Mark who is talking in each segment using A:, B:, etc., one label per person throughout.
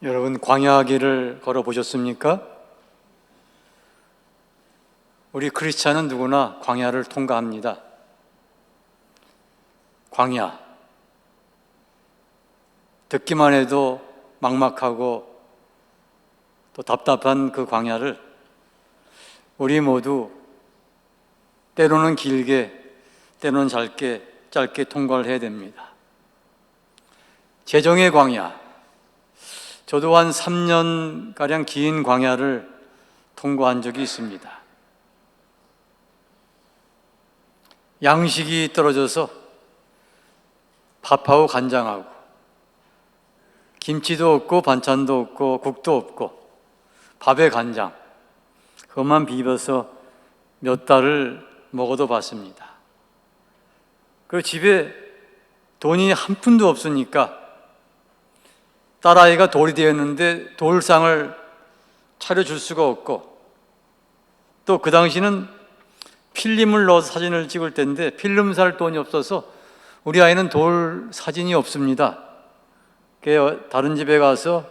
A: 여러분, 광야길을 걸어보셨습니까? 우리 크리스찬은 누구나 광야를 통과합니다. 광야, 듣기만 해도 막막하고 또 답답한 그 광야를 우리 모두 때로는 길게, 때로는 짧게 통과를 해야 됩니다. 재정의 광야, 저도 한 3년가량 긴 광야를 통과한 적이 있습니다. 양식이 떨어져서 밥하고 간장하고 김치도 없고 반찬도 없고 국도 없고 밥에 간장, 그것만 비벼서 몇 달을 먹어도 봤습니다. 그리고 집에 돈이 한 푼도 없으니까 딸아이가 돌이 되었는데 돌상을 차려줄 수가 없고, 또 그 당시는 필름을 넣어서 사진을 찍을 때인데 필름 살 돈이 없어서 우리 아이는 돌 사진이 없습니다. 다른 집에 가서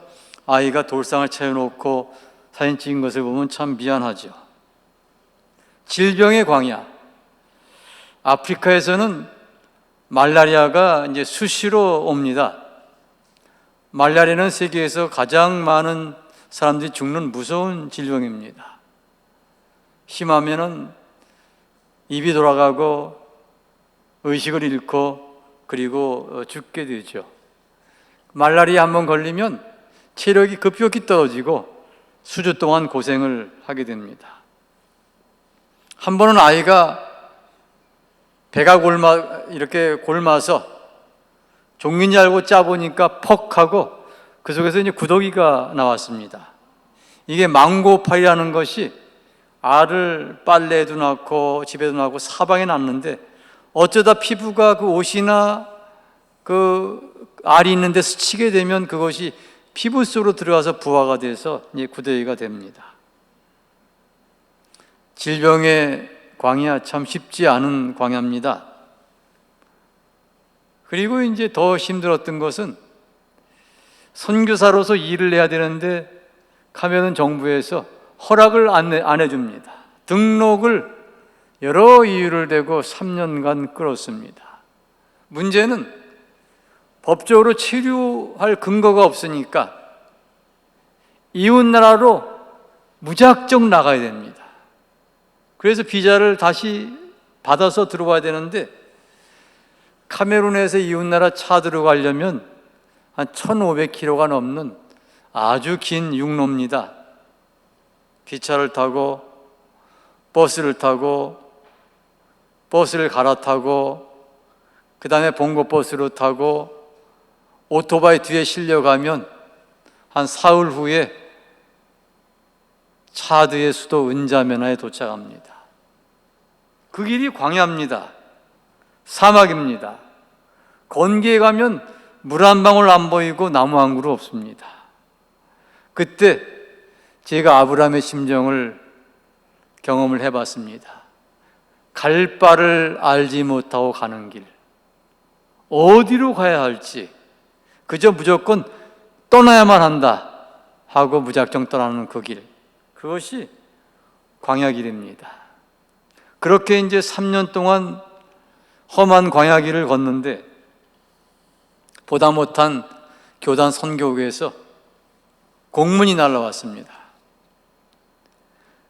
A: 아이가 돌상을 차려놓고 사진 찍은 것을 보면 참 미안하죠. 질병의 광야, 아프리카에서는 말라리아가 이제 수시로 옵니다. 말라리아는 세계에서 가장 많은 사람들이 죽는 무서운 질병입니다. 심하면은 입이 돌아가고 의식을 잃고 그리고 죽게 되죠. 말라리아 한번 걸리면 체력이 급격히 떨어지고 수주 동안 고생을 하게 됩니다. 한 번은 아이가 배가 이렇게 골마서 종인지 알고 짜보니까 퍽 하고 그 속에서 이제 구더기가 나왔습니다. 이게 망고파이라는 것이 알을 빨래에도 낳고 집에도 낳고 사방에 낳는데 어쩌다 피부가 그 옷이나 그 알이 있는 데 스치게 되면 그것이 피부 속으로 들어가서 부화가 돼서 이제 구더기가 됩니다. 질병의 광야, 참 쉽지 않은 광야입니다. 그리고 이제 더 힘들었던 것은 선교사로서 일을 해야 되는데 카메룬 정부에서 허락을 안 해줍니다. 등록을 여러 이유를 대고 3년간 끌었습니다. 문제는 법적으로 체류할 근거가 없으니까 이웃나라로 무작정 나가야 됩니다. 그래서 비자를 다시 받아서 들어와야 되는데 카메룬에서 이웃나라 차 들어가려면 한 1,500km가 넘는 아주 긴 육로입니다. 기차를 타고 버스를 타고 버스를 갈아타고 그 다음에 봉고버스로 타고 오토바이 뒤에 실려가면 한 사흘 후에 차드의 수도 은자메나에 도착합니다. 그 길이 광야입니다. 사막입니다. 건기에 가면 물 한 방울 안 보이고 나무 한 그루 없습니다. 그때 제가 아브라함의 심정을 경험을 해봤습니다. 갈 바를 알지 못하고 가는 길, 어디로 가야 할지 그저 무조건 떠나야만 한다 하고 무작정 떠나는 그 길, 그것이 광야길입니다. 그렇게 이제 3년 동안 험한 광야길을 걷는데 보다 못한 교단 선교국에서 공문이 날라왔습니다.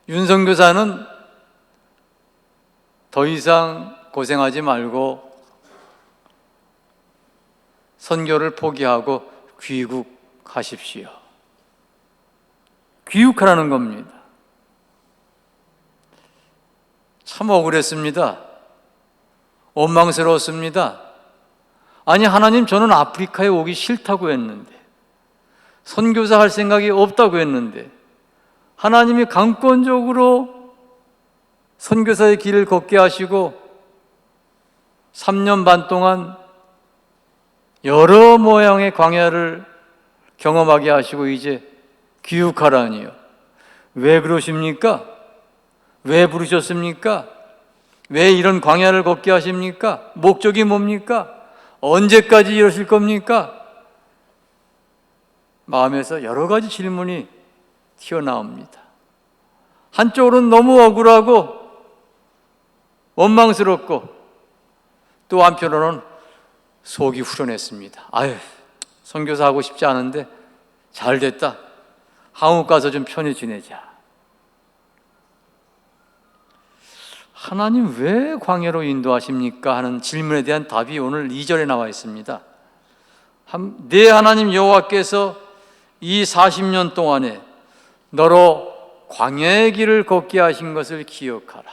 A: 윤 선교사는 더 이상 고생하지 말고 선교를 포기하고 귀국하십시오. 귀국하라는 겁니다. 참 억울했습니다. 원망스러웠습니다. 아니, 하나님, 저는 아프리카에 오기 싫다고 했는데, 선교사 할 생각이 없다고 했는데, 하나님이 강권적으로 선교사의 길을 걷게 하시고 3년 반 동안 여러 모양의 광야를 경험하게 하시고 이제 귀국하라니요. 왜 그러십니까? 왜 부르셨습니까? 왜 이런 광야를 걷게 하십니까? 목적이 뭡니까? 언제까지 이러실 겁니까? 마음에서 여러 가지 질문이 튀어나옵니다. 한쪽으로는 너무 억울하고 원망스럽고, 또 한편으로는 속이 후련했습니다. 아유, 선교사 하고 싶지 않은데 잘 됐다. 한국 가서 좀 편히 지내자. 하나님 왜 광야로 인도하십니까? 하는 질문에 대한 답이 오늘 2절에 나와 있습니다. 내 하나님 여호와께서 이 40년 동안에 너로 광야의 길을 걷게 하신 것을 기억하라.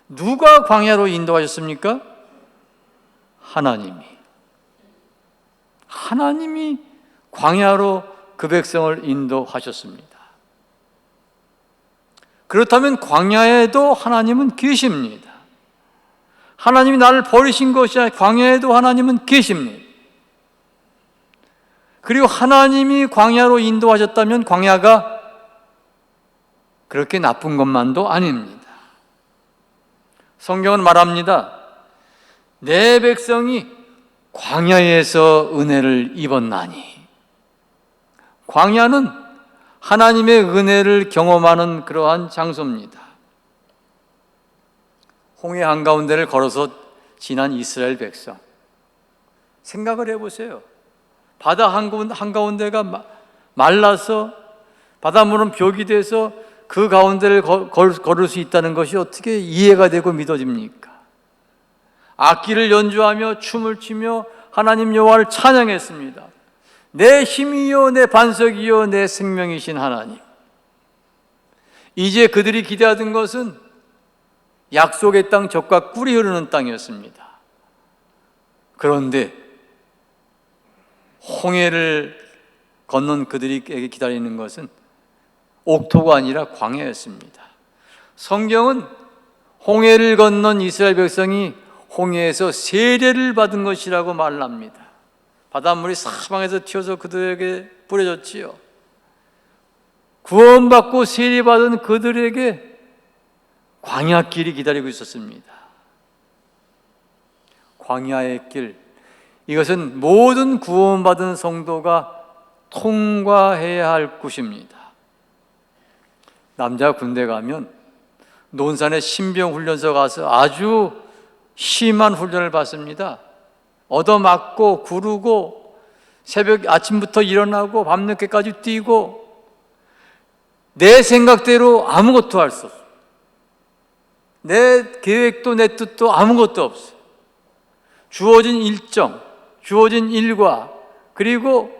A: 누가 광야로 인도하셨습니까? 하나님이 광야로 그 백성을 인도하셨습니다. 그렇다면 광야에도 하나님은 계십니다. 하나님이 나를 버리신 것이 아니라 광야에도 하나님은 계십니다. 그리고 하나님이 광야로 인도하셨다면 광야가 그렇게 나쁜 것만도 아닙니다. 성경은 말합니다. 내 백성이 광야에서 은혜를 입었나니. 광야는 하나님의 은혜를 경험하는 그러한 장소입니다. 홍해 한가운데를 걸어서 지난 이스라엘 백성, 생각을 해보세요. 바다 한가운데가 말라서 바닷물은 벽이 돼서 그 가운데를 걸을 수 있다는 것이 어떻게 이해가 되고 믿어집니까? 악기를 연주하며 춤을 추며 하나님 여호와를 찬양했습니다. 내 힘이요 내 반석이요 내 생명이신 하나님. 이제 그들이 기대하던 것은 약속의 땅, 젖과 꿀이 흐르는 땅이었습니다. 그런데 홍해를 건넌 그들에게 기다리는 것은 옥토가 아니라 광야였습니다. 성경은 홍해를 건넌 이스라엘 백성이 홍해에서 세례를 받은 것이라고 말합니다. 바닷물이 사방에서 튀어서 그들에게 뿌려졌지요. 구원받고 세례받은 그들에게 광야길이 기다리고 있었습니다. 광야의 길, 이것은 모든 구원받은 성도가 통과해야 할 곳입니다. 남자가 군대 가면 논산의 신병훈련소 가서 아주 심한 훈련을 받습니다. 얻어맞고 구르고 새벽 아침부터 일어나고 밤늦게까지 뛰고 내 생각대로 아무것도 할 수 없어요. 내 계획도 내 뜻도 아무것도 없어요. 주어진 일정, 주어진 일과, 그리고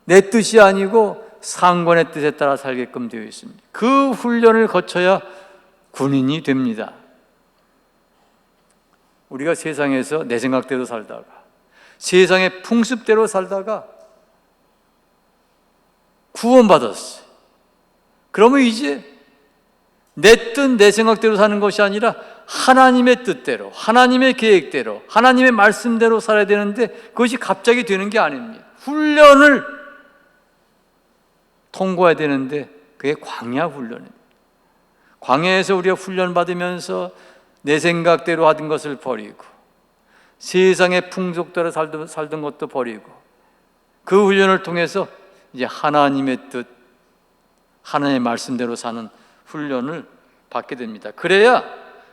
A: 내 뜻이 아니고 상관의 뜻에 따라 살게끔 되어 있습니다. 그 훈련을 거쳐야 군인이 됩니다. 우리가 세상에서 내 생각대로 살다가 세상의 풍습대로 살다가 구원받았어요. 그러면 이제 내 뜻, 내 생각대로 사는 것이 아니라 하나님의 뜻대로, 하나님의 계획대로, 하나님의 말씀대로 살아야 되는데 그것이 갑자기 되는 게 아닙니다. 훈련을 통과해야 되는데 그게 광야 훈련입니다. 광야에서 우리가 훈련받으면서 내 생각대로 하던 것을 버리고 세상의 풍속대로 살던 것도 버리고 그 훈련을 통해서 이제 하나님의 뜻, 하나님의 말씀대로 사는 훈련을 받게 됩니다. 그래야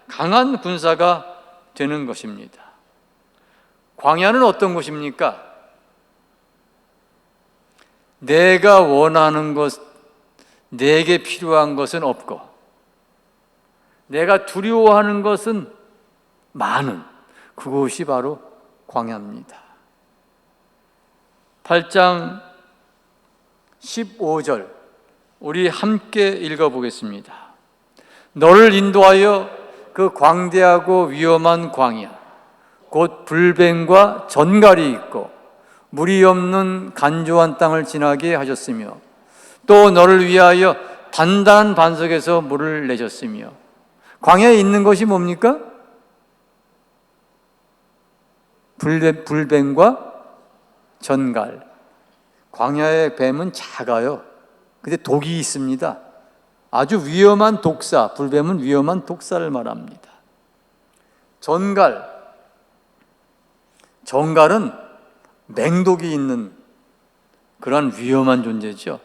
A: 강한 군사가 되는 것입니다. 광야는 어떤 곳입니까? 내가 원하는 것, 내게 필요한 것은 없고 내가 두려워하는 것은 많은 그곳이 바로 광야입니다. 8장 15절 우리 함께 읽어보겠습니다. 너를 인도하여 그 광대하고 위험한 광야 곧 불뱀과 전갈이 있고 물이 없는 간조한 땅을 지나게 하셨으며 또 너를 위하여 단단한 반석에서 물을 내셨으며 광야에 있는 것이 뭡니까? 불뱀과 전갈. 광야의 뱀은 작아요. 근데 독이 있습니다. 아주 위험한 독사, 불뱀은 위험한 독사를 말합니다. 전갈은 맹독이 있는 그러한 위험한 존재죠.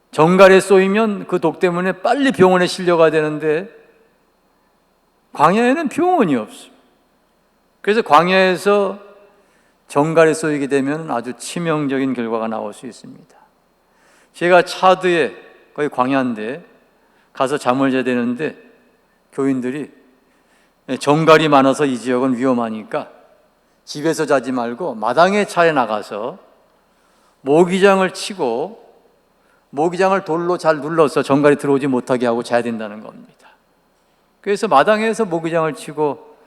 A: 정갈에 쏘이면 그 독 때문에 빨리 병원에 실려가야 되는데 광야에는 병원이 없어요. 그래서 광야에서 정갈에 쏘이게 되면 아주 치명적인 결과가 나올 수 있습니다. 제가 차드에, 거기 광야인데 가서 잠을 자야 되는데 교인들이 정갈이 많아서 이 지역은 위험하니까 집에서 자지 말고 마당에 차에 나가서 모기장을 치고 모기장을 돌로 잘 눌러서 정갈이 들어오지 못하게 하고 자야 된다는 겁니다. 그래서 마당에서 모기장을 치고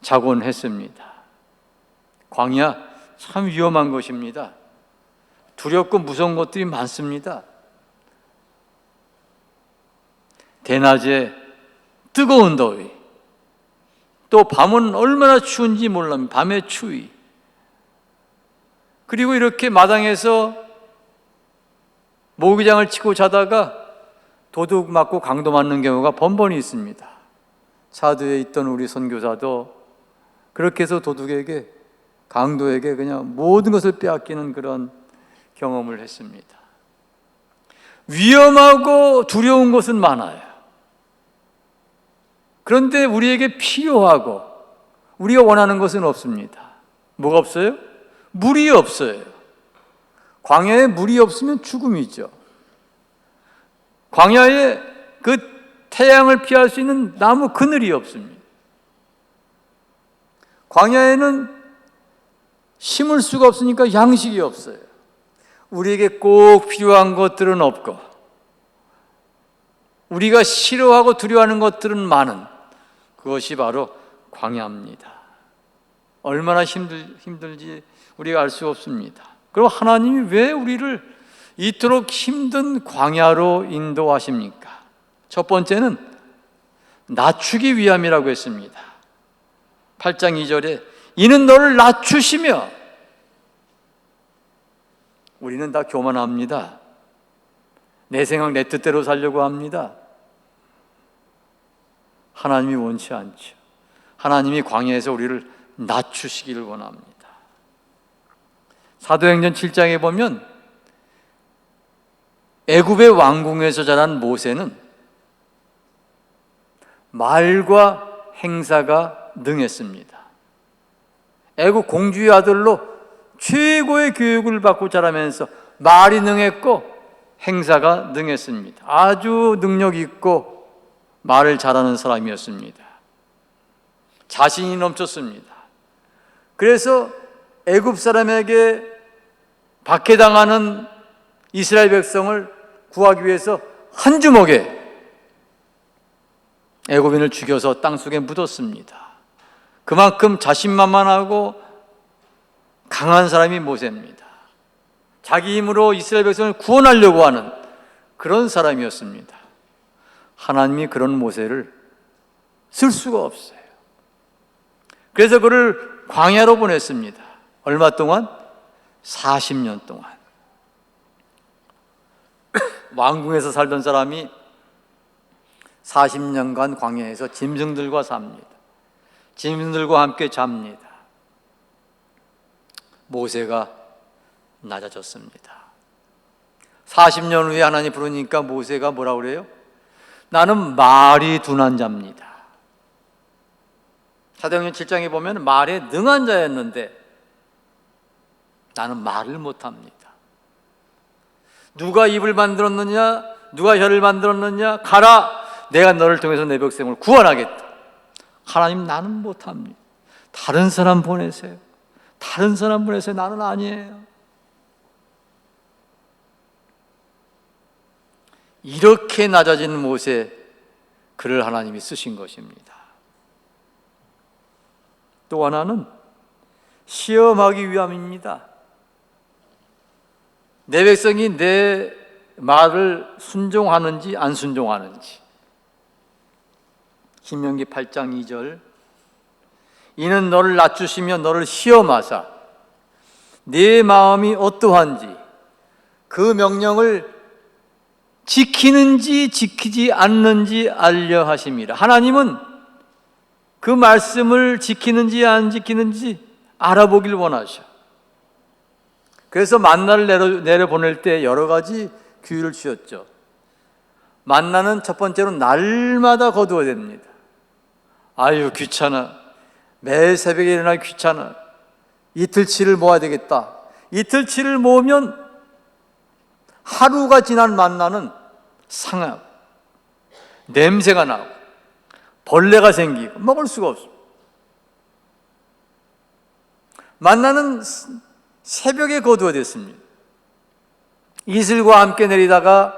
A: 자곤 했습니다. 광야 참 위험한 것입니다. 두렵고 무서운 것들이 많습니다. 대낮에 뜨거운 더위, 또 밤은 얼마나 추운지 몰랍니다. 밤의 추위. 그리고 이렇게 마당에서 모기장을 치고 자다가 도둑 맞고 강도 맞는 경우가 번번이 있습니다. 차도에 있던 우리 선교사도 그렇게 해서 도둑에게, 강도에게 그냥 모든 것을 빼앗기는 그런 경험을 했습니다. 위험하고 두려운 것은 많아요. 그런데 우리에게 필요하고 우리가 원하는 것은 없습니다. 뭐가 없어요? 물이 없어요. 광야에 물이 없으면 죽음이죠. 광야에 그 태양을 피할 수 있는 나무 그늘이 없습니다. 광야에는 심을 수가 없으니까 양식이 없어요. 우리에게 꼭 필요한 것들은 없고 우리가 싫어하고 두려워하는 것들은 많은, 그것이 바로 광야입니다. 얼마나 힘들지 우리가 알 수 없습니다. 그럼 하나님이 왜 우리를 이토록 힘든 광야로 인도하십니까? 첫 번째는 낮추기 위함이라고 했습니다. 8장 2절에 이는 너를 낮추시며, 우리는 다 교만합니다. 내 생각 내 뜻대로 살려고 합니다. 하나님이 원치 않죠. 하나님이 광야에서 우리를 낮추시기를 원합니다. 사도행전 7장에 보면 애굽의 왕궁에서 자란 모세는 말과 행사가 능했습니다. 애굽 공주의 아들로 최고의 교육을 받고 자라면서 말이 능했고 행사가 능했습니다. 아주 능력 있고 말을 잘하는 사람이었습니다. 자신이 넘쳤습니다. 그래서 애굽 사람에게 박해당하는 이스라엘 백성을 구하기 위해서 한 주먹에 애굽인을 죽여서 땅속에 묻었습니다. 그만큼 자신만만하고 강한 사람이 모세입니다. 자기 힘으로 이스라엘 백성을 구원하려고 하는 그런 사람이었습니다. 하나님이 그런 모세를 쓸 수가 없어요. 그래서 그를 광야로 보냈습니다. 얼마 동안? 40년 동안. 왕궁에서 살던 사람이 40년간 광야에서 짐승들과 삽니다. 짐승들과 함께 잡니다. 모세가 낮아졌습니다. 40년 후에 하나님 부르니까 모세가 뭐라고 그래요? 나는 말이 둔한 자입니다. 사도행전 7장에 보면 말에 능한 자였는데 나는 말을 못합니다. 누가 입을 만들었느냐? 누가 혀를 만들었느냐? 가라! 내가 너를 통해서 내 백성을 구원하겠다. 하나님, 나는 못합니다. 다른 사람 보내세요. 다른 사람 보내세요. 나는 아니에요. 이렇게 낮아진 모세, 그를 하나님이 쓰신 것입니다. 또 하나는 시험하기 위함입니다. 내 백성이 내 말을 순종하는지 안 순종하는지. 신명기 8장 2절 이는 너를 낮추시며 너를 시험하사 네 마음이 어떠한지 그 명령을 지키는지 지키지 않는지 알려 하심이라. 하나님은 그 말씀을 지키는지 안 지키는지 알아보길 원하셔. 그래서 만나를 내려보낼 때 여러 가지 규율을 주었죠. 만나는 첫 번째로 날마다 거두어야 됩니다. 아유 귀찮아. 매일 새벽에 일어나기 귀찮아. 이틀치를 모아야 되겠다. 이틀치를 모으면 하루가 지난 만나는 상하고 냄새가 나고 벌레가 생기고 먹을 수가 없습니다. 만나는 새벽에 거두어야 됐습니다. 이슬과 함께 내리다가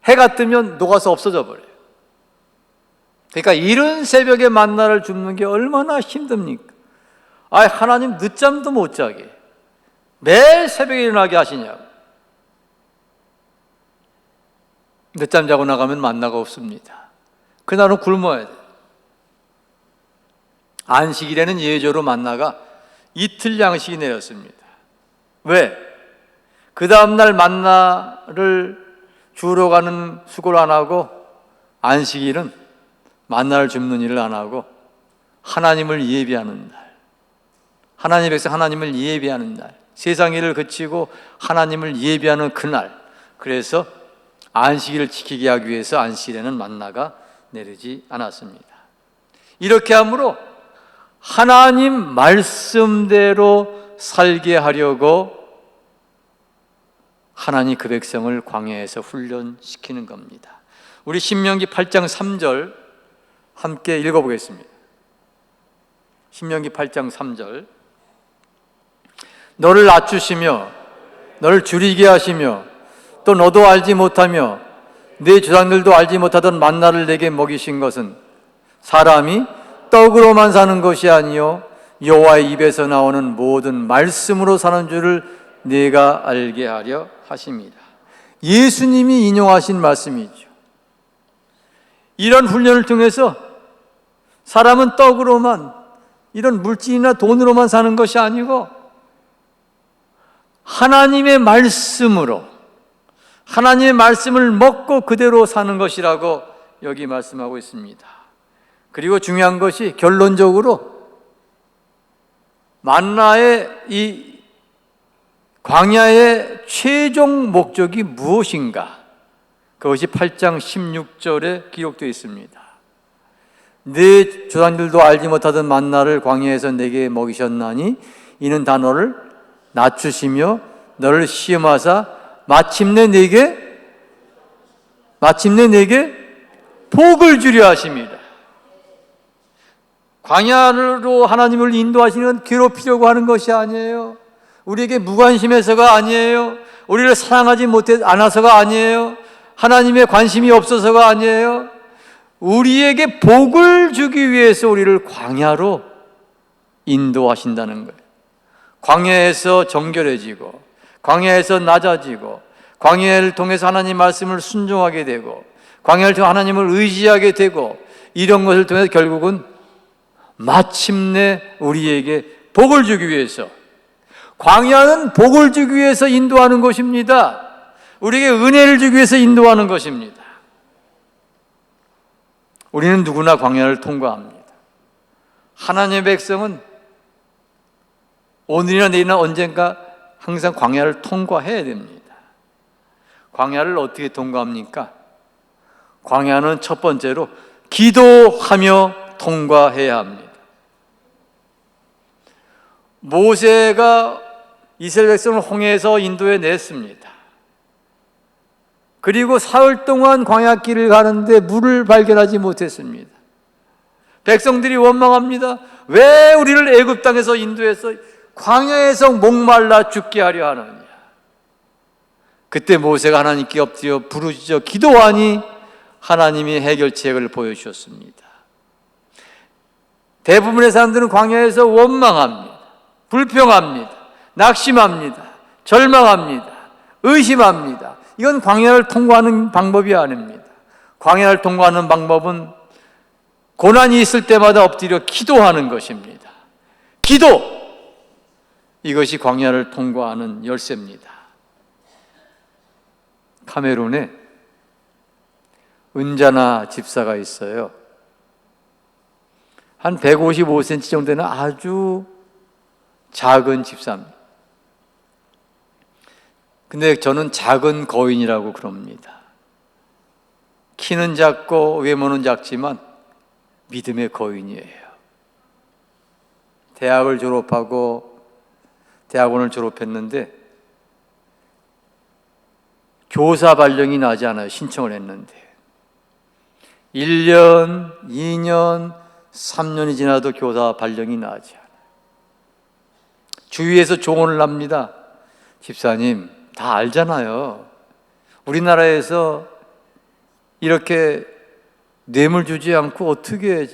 A: 해가 뜨면 녹아서 없어져 버려요. 그러니까 이른 새벽에 만나를 줍는 게 얼마나 힘듭니까? 하나님 늦잠도 못 자게 매일 새벽에 일어나게 하시냐고. 늦잠 자고 나가면 만나가 없습니다. 그날은 굶어야 돼요. 안식일에는 예조로 만나가 이틀 양식이 내렸습니다. 왜? 그 다음날 만나를 주우러 가는 수고를 안 하고 안식일은 만나를 줍는 일을 안 하고 하나님을 예비하는 날, 하나님의 백성 하나님을 예비하는 날, 세상 일을 그치고 하나님을 예비하는 그날, 그래서 안식일을 지키게 하기 위해서 안식일에는 만나가 내리지 않았습니다. 이렇게 함으로 하나님 말씀대로 살게 하려고 하나님 그 백성을 광야에서 훈련시키는 겁니다. 우리 신명기 8장 3절 함께 읽어보겠습니다. 신명기 8장 3절. 너를 낮추시며 너를 줄이게 하시며 또 너도 알지 못하며 네 조상들도 알지 못하던 만나를 내게 먹이신 것은 사람이 떡으로만 사는 것이 아니요 여호와의 입에서 나오는 모든 말씀으로 사는 줄을 네가 알게 하려 하십니다. 예수님이 인용하신 말씀이죠. 이런 훈련을 통해서 사람은 떡으로만, 이런 물질이나 돈으로만 사는 것이 아니고 하나님의 말씀으로, 하나님의 말씀을 먹고 그대로 사는 것이라고 여기 말씀하고 있습니다. 그리고 중요한 것이 결론적으로 만나의 이 광야의 최종 목적이 무엇인가? 그것이 8장 16절에 기록되어 있습니다. 네 조상들도 알지 못하던 만나를 광야에서 내게 먹이셨나니 이는 다 너를 낮추시며 너를 시험하사 마침내 내게 복을 주려 하십니다. 광야로 하나님을 인도하시는 건 괴롭히려고 하는 것이 아니에요. 우리에게 무관심해서가 아니에요. 우리를 사랑하지 않아서가 아니에요. 하나님의 관심이 없어서가 아니에요. 우리에게 복을 주기 위해서 우리를 광야로 인도하신다는 거예요. 광야에서 정결해지고 광야에서 낮아지고 광야를 통해서 하나님 말씀을 순종하게 되고 광야를 통해 하나님을 의지하게 되고 이런 것을 통해서 결국은 마침내 우리에게 복을 주기 위해서, 광야는 복을 주기 위해서 인도하는 것입니다. 우리에게 은혜를 주기 위해서 인도하는 것입니다. 우리는 누구나 광야를 통과합니다. 하나님의 백성은 오늘이나 내일이나 언젠가 항상 광야를 통과해야 됩니다. 광야를 어떻게 통과합니까? 광야는 첫 번째로 기도하며 통과해야 합니다. 모세가 이스라엘 백성을 홍해에서 인도해 냈습니다. 그리고 사흘 동안 광야길을 가는데 물을 발견하지 못했습니다. 백성들이 원망합니다. 왜 우리를 애굽 땅에서 인도해서 광야에서 목말라 죽게 하려 하느냐. 그때 모세가 하나님께 엎드려 부르짖어 기도하니 하나님이 해결책을 보여주셨습니다. 대부분의 사람들은 광야에서 원망합니다. 불평합니다. 낙심합니다. 절망합니다. 의심합니다. 이건 광야를 통과하는 방법이 아닙니다. 광야를 통과하는 방법은 고난이 있을 때마다 엎드려 기도하는 것입니다. 기도! 이것이 광야를 통과하는 열쇠입니다. 카메룬에 은자나 집사가 있어요. 한 155cm 정도 되는 아주 작은 집사입니다. 근데 저는 작은 거인이라고 그럽니다. 키는 작고 외모는 작지만 믿음의 거인이에요. 대학을 졸업하고 대학원을 졸업했는데 교사 발령이 나지 않아요. 신청을 했는데 1년, 2년, 3년이 지나도 교사 발령이 나지 않아요. 주위에서 조언을 합니다. 집사님, 다 알잖아요. 우리나라에서 이렇게 뇌물 주지 않고 어떻게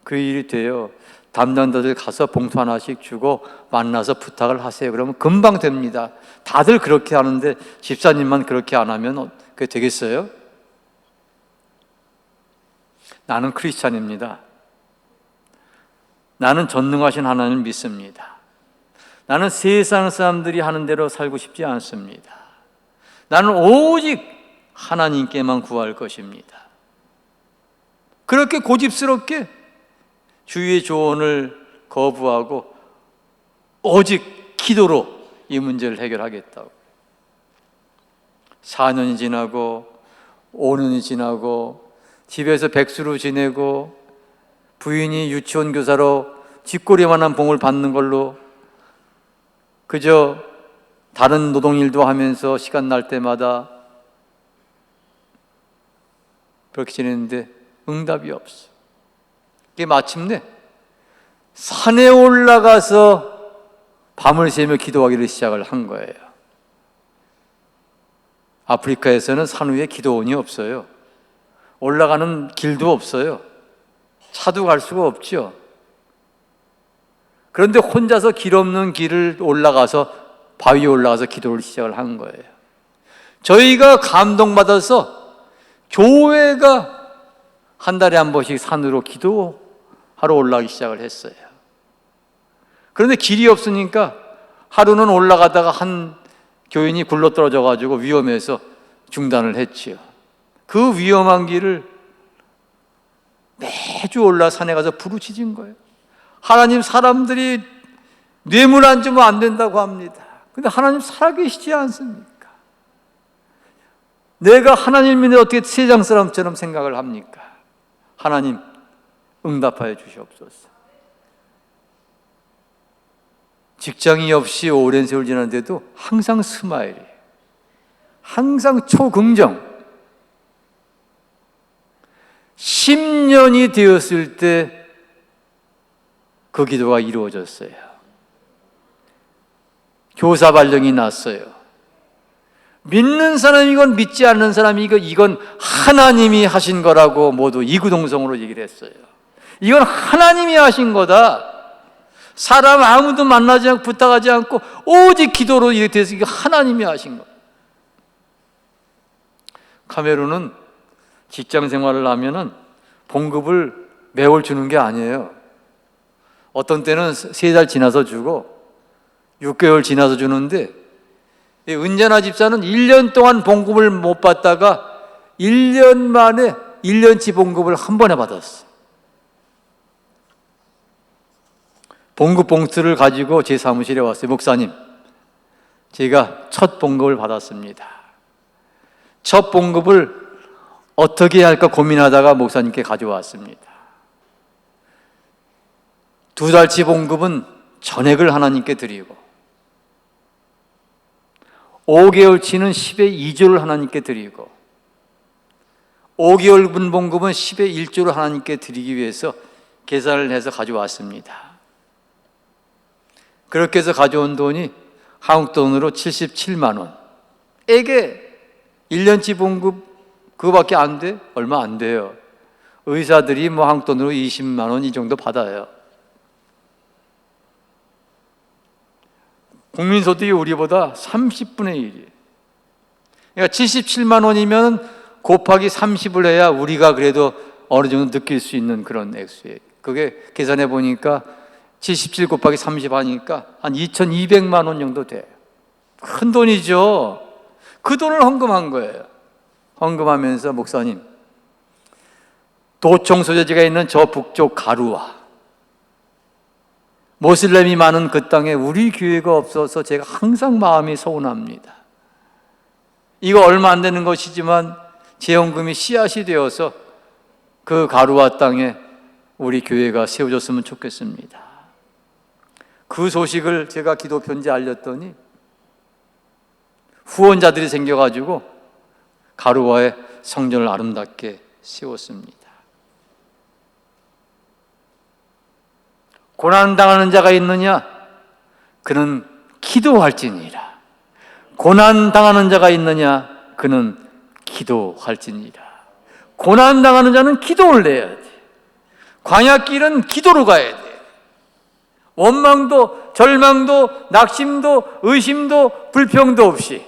A: 그 일이 돼요? 담당자들 가서 봉투 하나씩 주고 만나서 부탁을 하세요. 그러면 금방 됩니다. 다들 그렇게 하는데 집사님만 그렇게 안 하면 그게 되겠어요? 나는 크리스찬입니다. 나는 전능하신 하나님을 믿습니다. 나는 세상 사람들이 하는 대로 살고 싶지 않습니다. 나는 오직 하나님께만 구할 것입니다. 그렇게 고집스럽게 주위의 조언을 거부하고 오직 기도로 이 문제를 해결하겠다고. 4년이 지나고 5년이 지나고 집에서 백수로 지내고 부인이 유치원 교사로 쥐꼬리만한 봉을 받는 걸로 그저 다른 노동일도 하면서 시간 날 때마다 그렇게 지냈는데 응답이 없어. 이게 마침내 산에 올라가서 밤을 새며 기도하기를 시작을 한 거예요. 아프리카에서는 산 위에 기도원이 없어요. 올라가는 길도 없어요. 차도 갈 수가 없죠. 그런데 혼자서 길 없는 길을 올라가서 바위에 올라가서 기도를 시작을 한 거예요. 저희가 감동받아서 교회가 한 달에 한 번씩 산으로 기도하러 올라가기 시작을 했어요. 그런데 길이 없으니까 하루는 올라가다가 한 교인이 굴러떨어져 가지고 위험해서 중단을 했지요. 그 위험한 길을 매주 올라 산에 가서 부르짖은 거예요. 하나님, 사람들이 뇌물 안 주면 안 된다고 합니다. 근데 하나님 살아계시지 않습니까? 내가 하나님인데 어떻게 세상 사람처럼 생각을 합니까? 하나님 응답하여 주시옵소서. 직장이 없이 오랜 세월 지났는데도 항상 스마일이, 항상 초긍정. 10년이 되었을 때 그 기도가 이루어졌어요. 교사 발령이 났어요. 믿는 사람이건 믿지 않는 사람이건 이건 하나님이 하신 거라고 모두 이구동성으로 얘기를 했어요. 이건 하나님이 하신 거다. 사람 아무도 만나지 않고 부탁하지 않고 오직 기도로 이렇게 돼서 이게 하나님이 하신 거. 카메룬은 직장 생활을 하면은 봉급을 매월 주는 게 아니에요. 어떤 때는 3달 지나서 주고 6개월 지나서 주는데, 은자나 집사는 1년 동안 봉급을 못 받다가 1년 만에 1년치 봉급을 한 번에 받았어요. 봉급 봉투를 가지고 제 사무실에 왔어요. 목사님, 제가 첫 봉급을 받았습니다. 첫 봉급을 어떻게 해야 할까 고민하다가 목사님께 가져왔습니다. 2달치 봉급은 전액을 하나님께 드리고 5개월치는 10의 2조를 하나님께 드리고 5개월분 봉급은 10의 1조를 하나님께 드리기 위해서 계산을 해서 가져왔습니다. 그렇게 해서 가져온 돈이 한국 돈으로 77만 원. 에게 1년치 봉급 그거밖에 안 돼? 얼마 안 돼요. 의사들이 뭐 한국 돈으로 20만 원 이 정도 받아요. 국민소득이 우리보다 30분의 1이에요. 그러니까 77만 원이면 곱하기 30을 해야 우리가 그래도 어느 정도 느낄 수 있는 그런 액수예요. 그게 계산해 보니까 77 곱하기 30 하니까 한 2,200만 원 정도 돼요. 큰 돈이죠. 그 돈을 헌금한 거예요. 헌금하면서 목사님, 도청 소재지가 있는 저 북쪽 가루와 모슬렘이 많은 그 땅에 우리 교회가 없어서 제가 항상 마음이 서운합니다. 이거 얼마 안 되는 것이지만 재헌금이 씨앗이 되어서 그 가루와 땅에 우리 교회가 세워졌으면 좋겠습니다. 그 소식을 제가 기도 편지 알렸더니 후원자들이 생겨가지고 가루와의 성전을 아름답게 세웠습니다. 고난당하는 자가 있느냐? 그는 기도할지니라. 고난당하는 자가 있느냐? 그는 기도할지니라. 고난당하는 자는 기도를 해야 돼. 광야길은 기도로 가야 돼. 원망도 절망도 낙심도 의심도 불평도 없이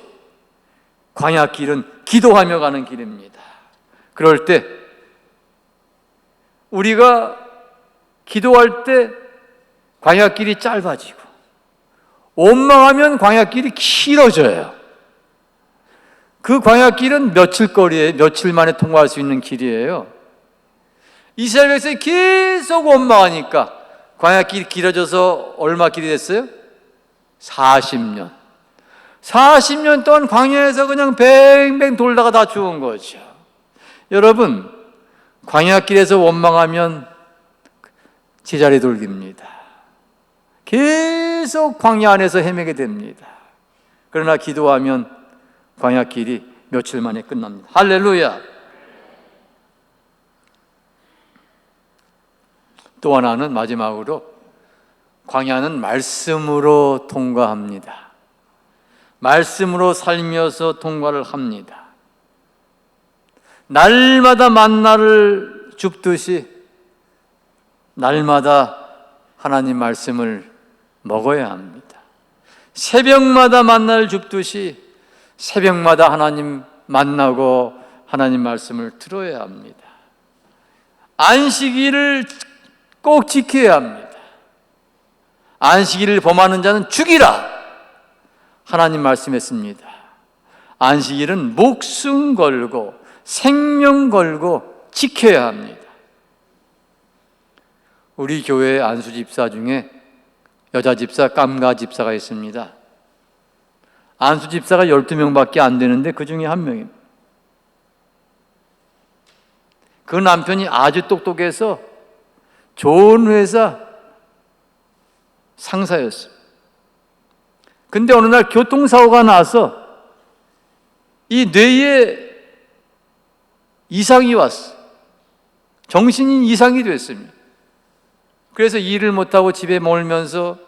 A: 광야길은 기도하며 가는 길입니다. 그럴 때 우리가 기도할 때 광야길이 짧아지고 원망하면 광야길이 길어져요. 그 광야길은 며칠 거리에 며칠 만에 통과할 수 있는 길이에요. 이스라엘 백성이 계속 원망하니까 광야길이 길어져서 얼마 길이 됐어요? 40년. 40년 동안 광야에서 그냥 뱅뱅 돌다가 다 죽은 거죠. 여러분, 광야길에서 원망하면 제자리 돌기입니다. 계속 광야 안에서 헤매게 됩니다. 그러나 기도하면 광야길이 며칠 만에 끝납니다. 할렐루야! 또 하나는 마지막으로 광야는 말씀으로 통과합니다. 말씀으로 살면서 통과를 합니다. 날마다 만나를 줍듯이 날마다 하나님 말씀을 먹어야 합니다. 새벽마다 만나를 줍듯이 새벽마다 하나님 만나고 하나님 말씀을 들어야 합니다. 안식일을 꼭 지켜야 합니다. 안식일을 범하는 자는 죽이라 하나님 말씀했습니다. 안식일은 목숨 걸고 생명 걸고 지켜야 합니다. 우리 교회 안수 집사 중에 여자 집사 깜가 집사가 있습니다. 안수 집사가 12명밖에 안 되는데 그 중에 한 명입니다. 그 남편이 아주 똑똑해서 좋은 회사 상사였어요. 근데 어느 날 교통사고가 나서 이 뇌에 이상이 왔어. 정신이 이상이 됐습니다. 그래서 일을 못하고 집에 몰면서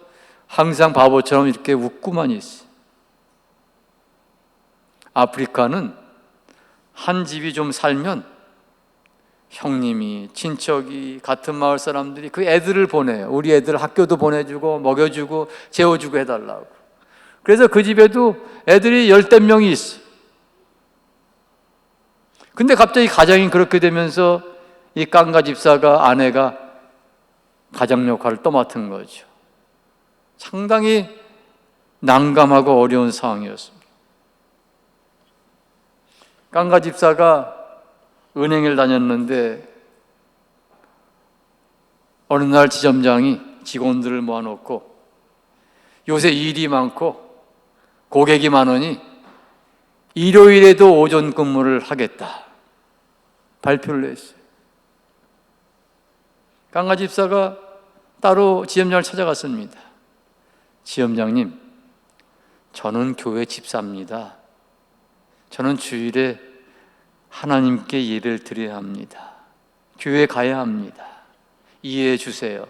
A: 항상 바보처럼 이렇게 웃고만 있어요. 아프리카는 한 집이 좀 살면 형님이, 친척이, 같은 마을 사람들이 그 애들을 보내요. 우리 애들 학교도 보내주고 먹여주고 재워주고 해달라고. 그래서 그 집에도 애들이 10명이 있어. 근데 갑자기 가정이 그렇게 되면서 이 깡가 집사가 아내가 가장 역할을 떠맡은 거죠. 상당히 난감하고 어려운 상황이었습니다. 깡가 집사가 은행을 다녔는데 어느 날 지점장이 직원들을 모아놓고 요새 일이 많고 고객이 많으니 일요일에도 오전 근무를 하겠다 발표를 했어요. 깡가 집사가 따로 지점장을 찾아갔습니다. 지점장님, 저는 교회 집사입니다. 저는 주일에 하나님께 예배를 드려야 합니다. 교회 가야 합니다. 이해해 주세요.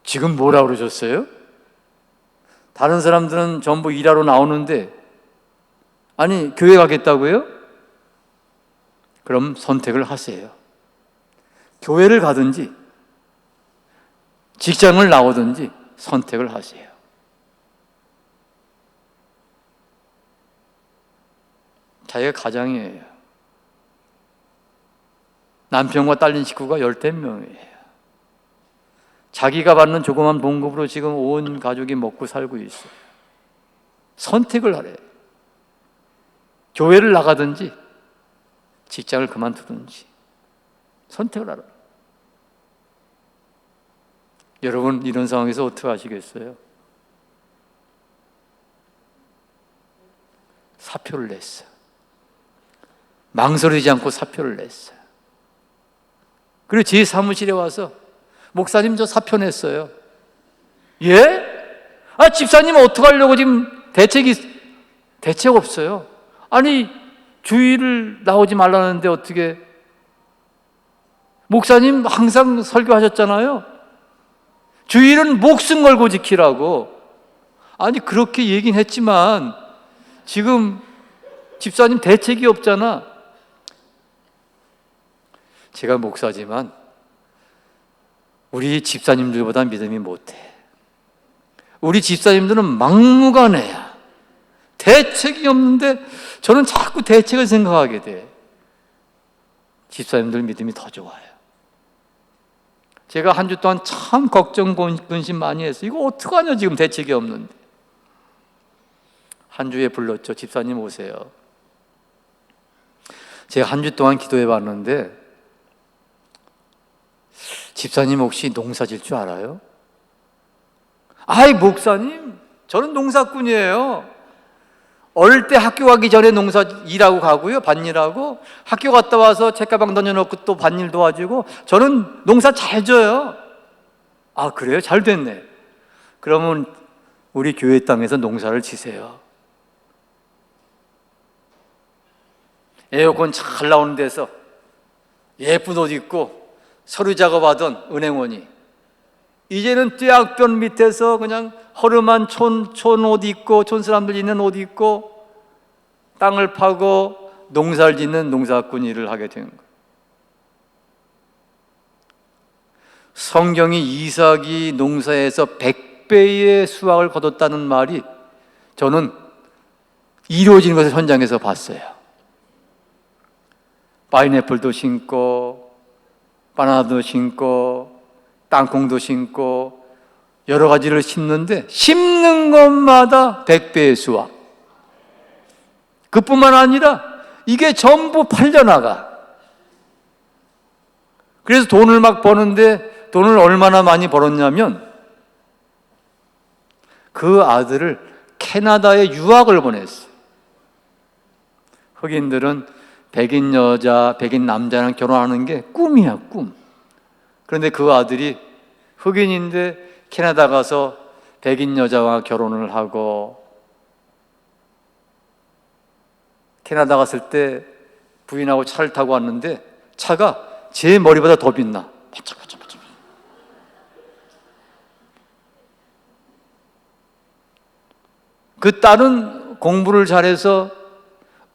A: 지금 뭐라고 그러셨어요? 다른 사람들은 전부 일하러 나오는데 아니 교회 가겠다고요? 그럼 선택을 하세요. 교회를 가든지 직장을 나오든지 선택을 하세요. 자기가 가장이에요. 남편과 딸린 식구가 10명이에요. 자기가 받는 조그만 봉급으로 지금 온 가족이 먹고 살고 있어요. 선택을 하래요. 교회를 나가든지 직장을 그만두든지 선택을 하라. 여러분 이런 상황에서 어떻게 하시겠어요? 사표를 냈어요. 망설이지 않고 사표를 냈어요. 그리고 제 사무실에 와서 목사님 저 사표 냈어요. 예? 집사님 어떡하려고 지금 대책 없어요. 아니 주일을 나오지 말라는데 어떻게, 목사님 항상 설교하셨잖아요. 주일은 목숨 걸고 지키라고. 아니 그렇게 얘기는 했지만 지금 집사님 대책이 없잖아. 제가 목사지만 우리 집사님들보다 믿음이 못해. 우리 집사님들은 막무가내야. 대책이 없는데 저는 자꾸 대책을 생각하게 돼. 집사님들 믿음이 더 좋아요. 제가 한 주 동안 참 걱정 근심 많이 했어요. 이거 어떡하냐 지금 대책이 없는데. 한 주에 불렀죠. 집사님 오세요. 제가 한 주 동안 기도해 봤는데, 집사님 혹시 농사 질 줄 알아요? 아이 목사님 저는 농사꾼이에요. 어릴 때 학교 가기 전에 농사 일하고 가고요, 밭일하고. 학교 갔다 와서 책가방 던져놓고 또 밭일 도와주고. 저는 농사 잘 져요. 아 그래요? 잘 됐네. 그러면 우리 교회 땅에서 농사를 지세요. 에어컨 잘 나오는 데서 예쁜 옷 입고 서류 작업하던 은행원이 이제는 뙤약변 밑에서 그냥 허름한 촌 옷 입고, 촌 사람들 있는 옷 입고 땅을 파고 농사를 짓는 농사꾼 일을 하게 된 거예요. 성경이 이삭이 농사에서 100배의 수확을 거뒀다는 말이 저는 이루어지는 것을 현장에서 봤어요. 파인애플도 심고 바나나도 심고 땅콩도 심고 여러 가지를 심는데 심는 것마다 100배의 수확. 그뿐만 아니라 이게 전부 팔려나가. 그래서 돈을 막 버는데 돈을 얼마나 많이 벌었냐면 그 아들을 캐나다에 유학을 보냈어요. 흑인들은 백인 여자, 백인 남자랑 결혼하는 게 꿈이야, 꿈. 그런데 그 아들이 흑인인데 캐나다 가서 백인 여자와 결혼을 하고, 캐나다 갔을 때 부인하고 차를 타고 왔는데 차가 제 머리보다 더 빛나. 반짝반짝반짝. 그 딸은 공부를 잘해서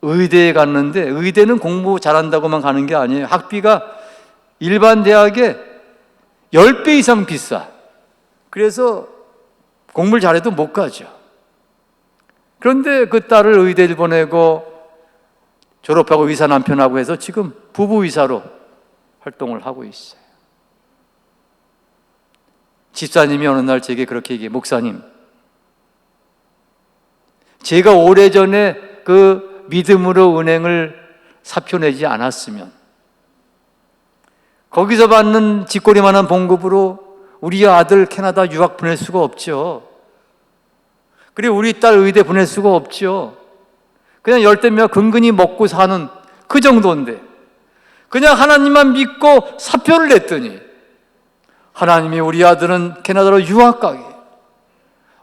A: 의대에 갔는데, 의대는 공부 잘한다고만 가는 게 아니에요. 학비가 일반 대학에 10배 이상 비싸. 그래서 공부를 잘해도 못 가죠. 그런데 그 딸을 의대를 보내고 졸업하고 의사 남편하고 해서 지금 부부 의사로 활동을 하고 있어요. 집사님이 어느 날 제게 그렇게 얘기해요. 목사님, 제가 오래전에 그 믿음으로 은행을 사표 내지 않았으면, 거기서 받는 쥐꼬리만한 봉급으로 우리 아들 캐나다 유학 보낼 수가 없죠. 그리고 우리 딸 의대 보낼 수가 없죠. 그냥 열대며 근근히 먹고 사는 그 정도인데 그냥 하나님만 믿고 사표를 냈더니 하나님이 우리 아들은 캐나다로 유학 가게,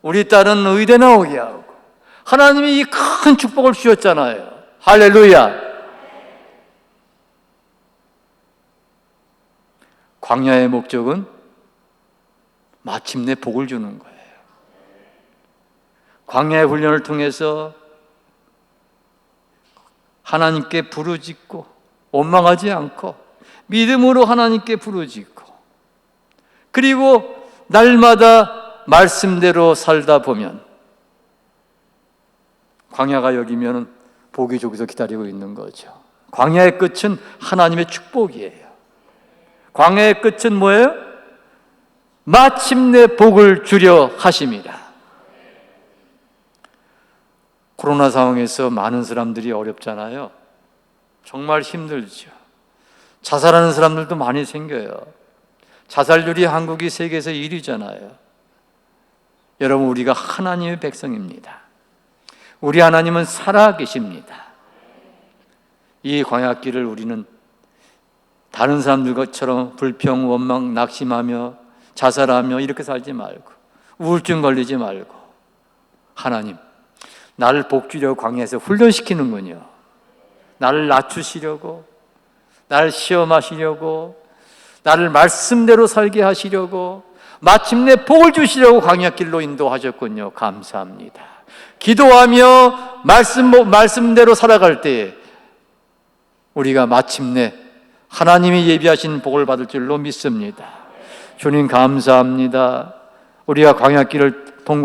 A: 우리 딸은 의대 나오게 하고 하나님이 이 큰 축복을 주셨잖아요. 할렐루야. 광야의 목적은 마침내 복을 주는 거예요. 광야의 훈련을 통해서 하나님께 부르짖고 원망하지 않고 믿음으로 하나님께 부르짖고, 그리고 날마다 말씀대로 살다 보면 광야가 여기면 복이 저기서 기다리고 있는 거죠. 광야의 끝은 하나님의 축복이에요. 광야의 끝은 뭐예요? 마침내 복을 주려 하심이라. 코로나 상황에서 많은 사람들이 어렵잖아요. 정말 힘들죠. 자살하는 사람들도 많이 생겨요. 자살률이 한국이 세계에서 1위잖아요. 여러분, 우리가 하나님의 백성입니다. 우리 하나님은 살아 계십니다. 이 광야길을 우리는 다른 사람들처럼 불평, 원망, 낙심하며 자살하며 이렇게 살지 말고, 우울증 걸리지 말고, 하나님, 나를 복주려고 광야에서 훈련시키는군요. 나를 낮추시려고, 나를 시험하시려고, 나를 말씀대로 살게 하시려고, 마침내 복을 주시려고 광야길로 인도하셨군요. 감사합니다. 기도하며 말씀대로 살아갈 때 우리가 마침내 하나님이 예비하신 복을 받을 줄로 믿습니다. 주님 감사합니다. 우리가 광야길을 통과